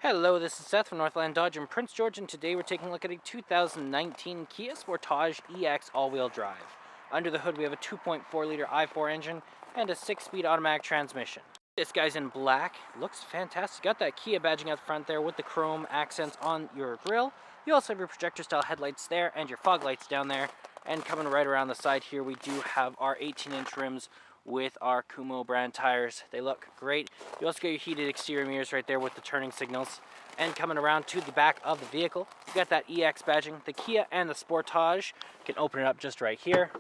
Hello, this is Seth from Northland Dodge in Prince George, and today we're taking a look at a 2019 Kia Sportage EX all-wheel drive. Under the hood we have a 2.4-liter i4 engine and a 6-speed automatic transmission. This guy's in black, looks fantastic. Got that Kia badging out the front there with the chrome accents on your grille. You also have your projector-style headlights there and your fog lights down there. And coming right around the side here, we do have our 18-inch rims with our Kumo brand tires. They look great. You also got your heated exterior mirrors right there with the turning signals. And coming around to the back of the vehicle, you got that EX badging. The Kia and the Sportage, can open it up just right here.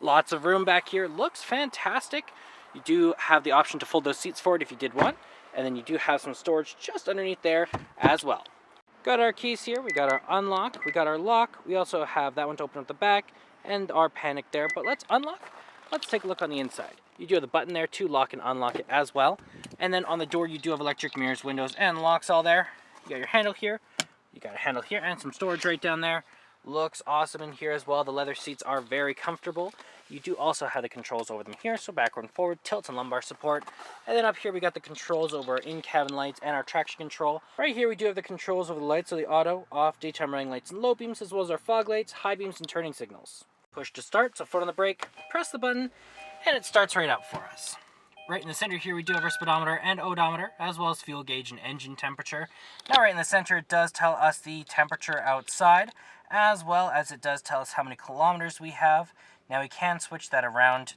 Lots of room back here. Looks fantastic. You do have the option to fold those seats forward if you did want. And then you do have some storage just underneath there as well. Got our keys here. We got our unlock. We got our lock. We also have that one to open up the back and our panic there. But let's unlock. Let's take a look on the inside. You do have the button there to lock and unlock it as well. And then on the door you do have electric mirrors, windows, and locks all there. You got your handle here. You got a handle here and some storage right down there. Looks awesome in here as well. The leather seats are very comfortable. You do also have the controls over them here, so backward and forward, tilt and lumbar support. And then up here we got the controls over our in-cabin lights and our traction control. Right here we do have the controls over the lights of the auto, off, daytime running lights and low beams, as well as our fog lights, high beams, and turning signals. Push to start, so foot on the brake, press the button, and it starts right up for us. Right in the center here we do have our speedometer and odometer, as well as fuel gauge and engine temperature. Now right in the center it does tell us the temperature outside, as well as it does tell us how many kilometers we have. Now we can switch that around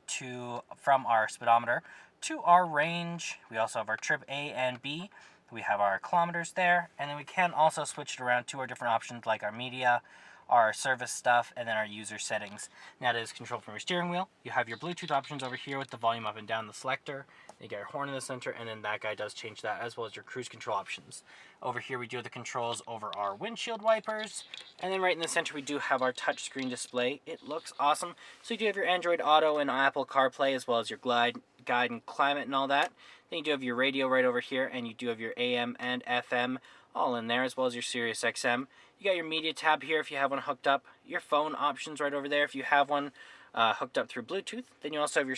from our speedometer to our range. We also have our trip A and B. We have our kilometers there, and then we can also switch it around to our different options like our media, our service stuff, and then our user settings. Now that is controlled from your steering wheel. You have your Bluetooth options over here with the volume up and down the selector. You got your horn in the center, and then that guy does change that, as well as your cruise control options. Over here we do have the controls over our windshield wipers, and then right in the center we do have our touchscreen display. It looks awesome. So you do have your Android Auto and Apple CarPlay, as well as your guide and climate and all that. Then you do have your radio right over here, and you do have your AM and FM all in there, as well as your Sirius XM. You got your media tab here if you have one hooked up. Your phone options right over there if you have one hooked up through Bluetooth. Then you also have your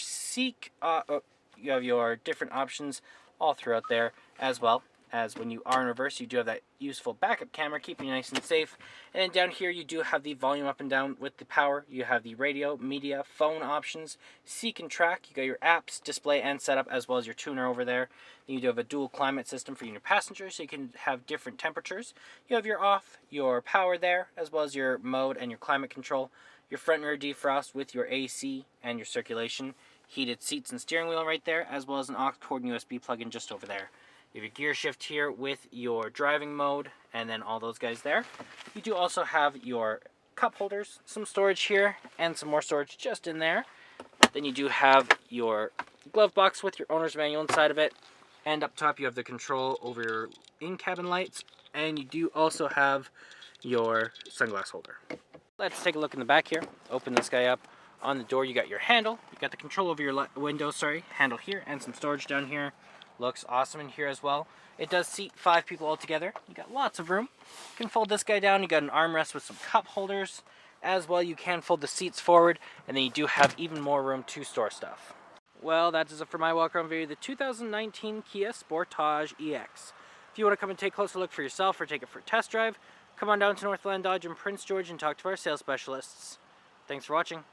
you have your different options all throughout there, as well as when you are in reverse, you do have that useful backup camera, keeping you nice and safe. And then down here you do have the volume up and down with the power. You have the radio, media, phone options, seek and track. You got your apps, display, and setup, as well as your tuner over there. Then you do have a dual climate system for you and your passengers, so you can have different temperatures. You have your off, your power there, as well as your mode and your climate control. Your front and rear defrost with your AC and your circulation. Heated seats and steering wheel right there, as well as an aux cord and USB plug-in just over there. You have your gear shift here with your driving mode, and then all those guys there. You do also have your cup holders, some storage here, and some more storage just in there. Then you do have your glove box with your owner's manual inside of it. And up top you have the control over your in-cabin lights, and you do also have your sunglass holder. Let's take a look in the back here. Open this guy up. On the door you got your handle. You got the control over your handle here, and some storage down here. Looks awesome in here as well. It does seat 5 people altogether. You got lots of room. You can fold this guy down. You got an armrest with some cup holders. As well, you can fold the seats forward, and then you do have even more room to store stuff. Well, that is it for my walk-around video of the 2019 Kia Sportage EX. If you want to come and take a closer look for yourself or take it for a test drive, come on down to Northland Dodge in Prince George and talk to our sales specialists. Thanks for watching.